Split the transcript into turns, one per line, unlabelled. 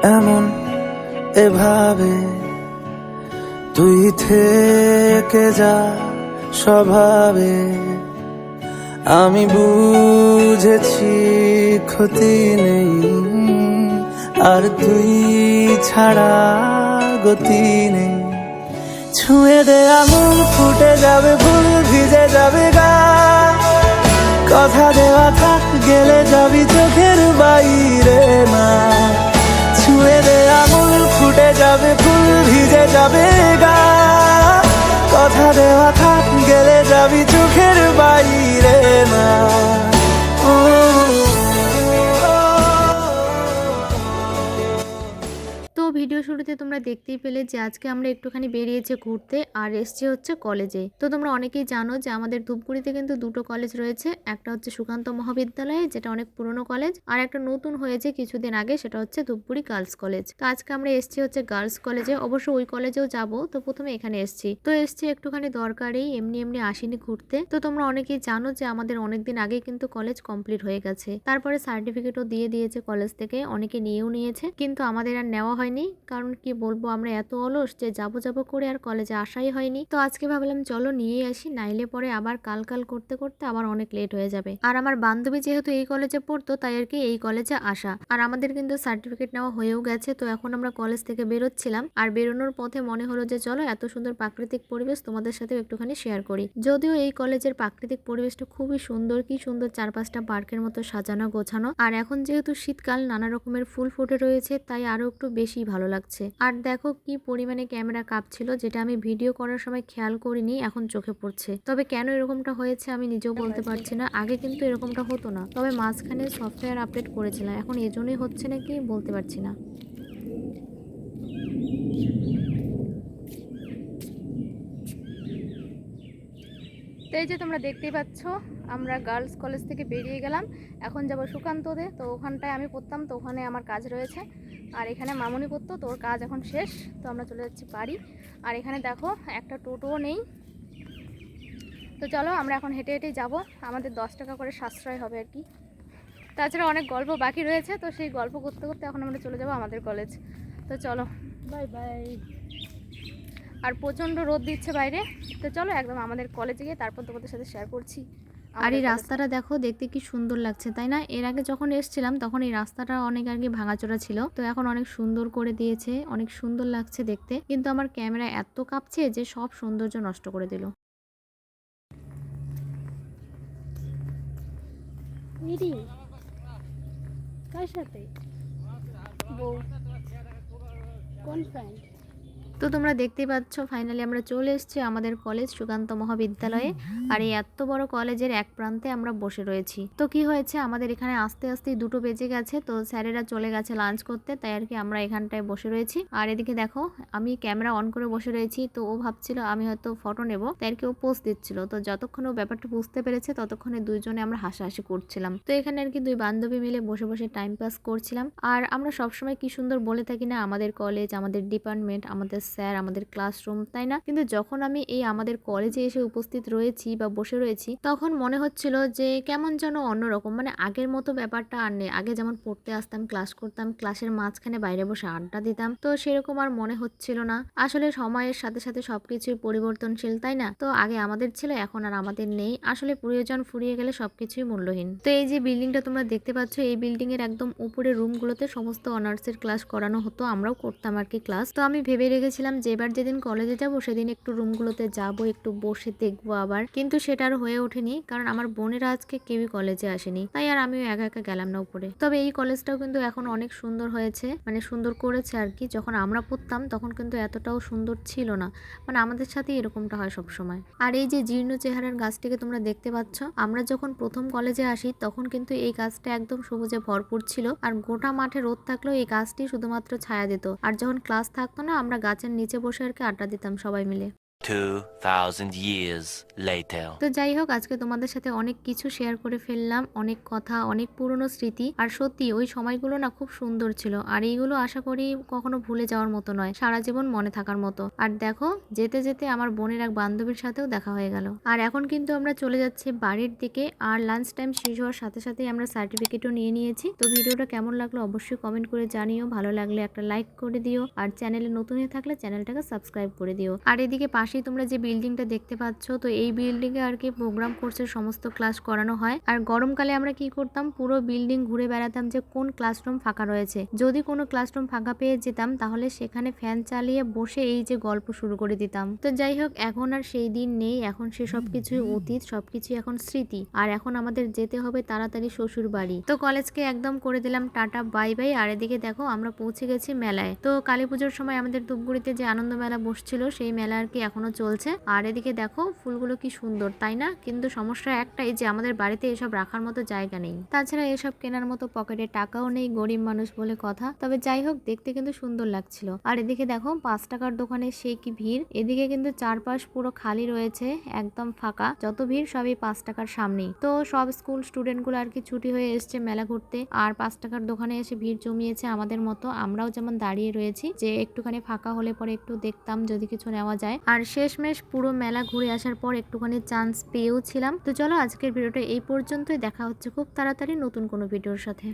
এমন এভাবে তুই থেকে যা স্বভাবে। আমি বুঝেছি ক্ষতি নেই, আর তুই ছাড়া গতি নেই। ছুঁয়ে দে আঙুল, ফুটে যাবে ফুল, ভিজে যাবে গা। কথা দেওয়া থাক, গেলে যাবি চোখের বাইরে না। ছুঁয়ে দে আঙুল, ফুটে যাবে ফুল, ভিজে যাবে গা। কথা দেওয়া থাক, গেলে যাবি চোখের বাইরে না।
তো ভিডিও শুরুতে তোমরা দেখতেই পেলে যে আজকে আমরা একটুখানি বেরিয়েছি ঘুরতে, আর এসছি হচ্ছে কলেজে। তো তোমরা অনেকেই জানো যে আমাদের ধূপগুড়িতে কিন্তু দুটো কলেজ রয়েছে। একটা হচ্ছে সুকান্ত মহাবিদ্যালয়, যেটা অনেক পুরনো কলেজ, আর একটা নতুন হয়েছে কিছুদিন আগে, সেটা হচ্ছে ধূপগুড়ি গার্লস কলেজ। তো আজকে আমরা এসছি হচ্ছে গার্লস কলেজে, অবশ্য ওই কলেজেও যাব। তো প্রথমে এখানে এসছি, তো এসছি একটুখানি দরকারেই, এমনি এমনি আসিনি ঘুরতে। তো তোমরা অনেকেই জানো যে আমাদের অনেকদিন আগে কিন্তু কলেজ কমপ্লিট হয়ে গেছে, তারপরে সার্টিফিকেটও দিয়ে দিয়েছে কলেজ থেকে, অনেকে নিয়েও নিয়েছে, কিন্তু আমাদের আর নেওয়া হয়নি। কারণ কি বলবো, আমরা এত অলস যে যাবো যাবো করে আর কলেজে আসাই হয়নি। তো আজকে ভাবলাম চলো নিয়েই আসি, নাইলে পরে আবার কাল করতে করতে আবার অনেক লেট হয়ে যাবে। আর আমার বান্ধবী যেহেতু এই কলেজে পড়তো, তাই আর কি এই কলেজে আসা। আর আমাদের কিন্তু সার্টিফিকেট নেওয়া হয়েও গেছে। তো এখন আমরা কলেজ থেকে বেরোচ্ছিলাম, আর বেরোনোর পথে মনে হলো যে চলো এত সুন্দর প্রাকৃতিক পরিবেশ তোমাদের সাথে একটুখানি শেয়ার করি। যদিও এই কলেজের প্রাকৃতিক পরিবেশটা খুবই সুন্দর, কি সুন্দর চারপাশটা পার্কের মতো সাজানো গোছানো। আর এখন যেহেতু শীতকাল, নানা রকমের ফুল ফুটে রয়েছে, তাই আরো একটু বেশি ভালো লাগছে। আর দেখো কি পরিমাণে ক্যামেরা কাঁপছিল, যেটা আমি ভিডিও করার সময় খেয়াল করিনি, এখন চোখে পড়ছে। তবে কেন এরকমটা হয়েছে আমি নিজেও বলতে পারছি না, আগে কিন্তু এরকমটা হতো না। তবে মাঝখানে সফটওয়্যার আপডেট করেছিলাম, এখন এজন্যই হচ্ছে নাকি বলতে পারছি না। তো এই যে তোমরা দেখতেই পাচ্ছ, আমরা গার্লস কলেজ থেকে বেরিয়ে গেলাম, এখন যাব সুকান্ততে। তো ওখানটায় আমি পড়তাম, তো ওখানে আমার কাজ রয়েছে। আর এখানে মামুনি পড়তো, তো ওর কাজ এখন শেষ। তো আমরা চলে যাচ্ছি বাড়ি। আর এখানে দেখো একটা টোটোও নেই। তো চলো আমরা এখন হেঁটে হেঁটেই যাবো, আমাদের 10 টাকা করে সাশ্রয় হবে আর কি। তাছাড়া অনেক গল্প বাকি রয়েছে, তো সেই গল্প করতে করতে এখন আমরা চলে যাবো আমাদের কলেজ। তো চলো, বাই বাই। আর প্রচণ্ড রোদ দিচ্ছে বাইরে। তো চলো একদম আমাদের কলেজে গিয়ে তারপর তোমাদের সাথে শেয়ার করছি। আর এই রাস্তাটা দেখো, দেখতে কি সুন্দর লাগছে তাই না? এর আগে যখন এসেছিলাম তখন এই রাস্তাটা অনেক আগে ভাঙাচোরা ছিল, তো এখন অনেক সুন্দর করে দিয়েছে, অনেক সুন্দর লাগছে দেখতে। কিন্তু আমার ক্যামেরা এত কাঁপছে যে সব সৌন্দর্য নষ্ট করে দিল। কার সাথে? বউ। কোন ফ্রেন্ড? তো তোমরা দেখতেই পাচ্ছ ফাইনালি আমরা চলে এসেছি আমাদের কলেজ সুকান্ত মহাবিদ্যালয়ে। আর এই এত বড় কলেজের এক প্রান্তে আমরা বসে রয়েছি। তো কি হয়েছে, আমাদের এখানে আস্তে আস্তে 2টো বেজে গেছে, তো স্যারেরা চলে গেছে লাঞ্চ করতে, তাই আর কি আমরা এখানটায় বসে রয়েছি। আর এদিকে দেখো আমি ক্যামেরা অন করে বসে রয়েছি, তো ও ভাবছিল আমি হয়তো ফটো নেব, তাই আর কি ও পোজ দিচ্ছিল। তো যতক্ষণ ও ব্যাপারটা বুঝতে পেরেছে ততক্ষণে দুইজনে আমরা হাসাহাসি করছিলাম। তো এখানে আর কি দুই বান্ধবী মিলে বসে বসে টাইম পাস করছিলাম। আর আমরা সবসময় কি সুন্দর বলে থাকি না, আমাদের কলেজ, আমাদের ডিপার্টমেন্ট, আমাদের স্যার, আমাদের ক্লাসরুম, তাই না? কিন্তু যখন আমি এই আমাদের কলেজে এসে উপস্থিত রয়েছি বা বসে রয়েছি, তখন মনে হচ্ছিল যে কেমন যেন অন্যরকম, মানে আগের মতো ব্যাপারটা আর নেই। আগে যেমন পড়তে আসতাম, ক্লাস করতাম, ক্লাসের মাঝখানে বাইরে বসে আড্ডা দিতাম, তো সেরকম আর মনে হচ্ছিল না। আসলে সময়ের সাথে সাথে সবকিছুই পরিবর্তনশীল, তাই না? তো আগে আমাদের ছিল, এখন আর আমাদের নেই। আসলে প্রয়োজন ফুরিয়ে গেলে সবকিছুই মূল্যহীন। তো এই যে বিল্ডিংটা তোমরা দেখতে পাচ্ছ, এই বিল্ডিং এর একদম উপরে রুমগুলোতে সমস্ত অনার্সের ক্লাস করানো হতো, আমরাও করতাম আর কি ক্লাস। তো আমি ভেবে রেখেছিলাম যে এবার যেদিন কলেজে যাব সেদিন একটু রুমগুলোতে যাব, একটু বসে দেখবো আবার, কিন্তু সেটা আর হয়ে ওঠেনি, কারণ আমার বোনেরা আজকে কেউই কলেজে আসেনি, তাই আর আমিও একা একা গেলাম না উপরে। তবে এই কলেজটাও কিন্তু এখন অনেক সুন্দর হয়েছে, মানে সুন্দর করেছে আর কি। যখন আমরা পড়তাম তখন কিন্তু এতটাও সুন্দর ছিল না, মানে আমাদের সাথে এরকমটা হয় সব সময়। আর এই যে জীর্ণ চেহারার গাছটিকে তোমরা দেখতে পাচ্ছ, আমরা যখন প্রথম কলেজে আসি তখন কিন্তু এই গাছটা একদম সবুজে ভরপুর ছিল, আর গোটা মাঠে রোদ থাকলেও এই গাছটি শুধুমাত্র ছায়া দিত। আর যখন ক্লাস থাকতো না, আমরা গাছের নিচে বসে আর কি আড্ডা দিতাম সবাই মিলে।
2,000 years later.
তো যাই হোক, আজকে তোমাদের সাথে অনেক কিছু শেয়ার করে ফেললাম, অনেক কথা, অনেক পুরনো স্মৃতি। আর সত্যি ওই সময়গুলো না খুব সুন্দর ছিল, আর এইগুলো আশা করি কখনো ভুলে যাওয়ার মতো নয়, সারা জীবন মনে থাকার মতো। আর দেখো, যেতে যেতে আমার বোনের এক বান্ধবীর সাথেও দেখা হয়ে গেল। আর এখন কিন্তু আমরা চলে যাচ্ছি বাড়ির দিকে। আর লাঞ্চ টাইম শেষ হওয়ার সাথে সাথেই আমরা সার্টিফিকেটও নিয়ে নিয়েছি। তো ভিডিওটা কেমন লাগলো অবশ্যই কমেন্ট করে জানিও, ভালো লাগলে একটা লাইক করে দিও, আর চ্যানেলে নতুন হয়ে থাকলে চ্যানেলটাকে সাবস্ক্রাইব করে দিও। আর এদিকে পাশেই তোমরা যে বিল্ডিংটা দেখতে পাচ্ছ, তো এই বিল্ডিং এ আর কি প্রোগ্রাম কোর্সের সমস্ত ক্লাস করানো হয়। আর গরমকালে আমরা কি করতাম, পুরো বিল্ডিং ঘুরে বেড়াতাম যে কোন ক্লাসরুম ফাঁকা রয়েছে। যদি কোনো ক্লাসরুম ফাঁকা পেয়ে যেতাম, তাহলে সেখানে ফ্যান চালিয়ে বসে এই যে গল্প শুরু করে দিতাম। তো যাই হোক, এখন আর সেই দিন নেই, এখন সে সবকিছুই অতীত, সবকিছু এখন স্মৃতি। আর এখন আমাদের যেতে হবে তাড়াতাড়ি শ্বশুর বাড়ি। তো কলেজকে একদম করে দিলাম টাটা বাই বাই। আর এদিকে দেখো, আমরা পৌঁছে গেছি মেলায়। তো কালী পুজোর সময় আমাদের ধূপগুড়িতে যে আনন্দ মেলা বসছিল, সেই মেলা আর কি এখনো চলছে। আর এদিকে দেখো ফুলগুলো কি সুন্দর, তাই না? কিন্তু সমস্যা একটাই, যে আমাদের বাড়িতে এসব রাখার মতো জায়গা নেই, তাছাড়া এসব কেনার মতো পকেটে টাকাও নেই, গরিব মানুষ বলে কথা। তবে যাই হোক, দেখতে কিন্তু সুন্দর লাগছিল। আর এদিকে দেখো 5 টাকার দোকানে সেই কি ভিড়। এদিকে কিন্তু চারপাশ পুরো খালি রয়েছে, একদম ফাঁকা, যত ভিড় সবই 5 টাকার সামনেই। তো সব স্কুল স্টুডেন্ট গুলো আর কি ছুটি হয়ে এসছে মেলা ঘুরতে, আর 5 টাকার দোকানে এসে ভিড় জমিয়েছে আমাদের মতো। আমরাও যেমন দাঁড়িয়ে রয়েছি, যে একটুখানি ফাঁকা হলে পরে একটু দেখতাম যদি কিছু নেওয়া যায়। আর শেষমেশ পুরো মেলা ঘুরে আসার পর একটুখানি চান্স পেয়েও ছিলাম। তো চলো, আজকের ভিডিওটা এই পর্যন্তই। দেখা হচ্ছে খুব তাড়াতাড়ি নতুন কোনো ভিডিওর সাথে।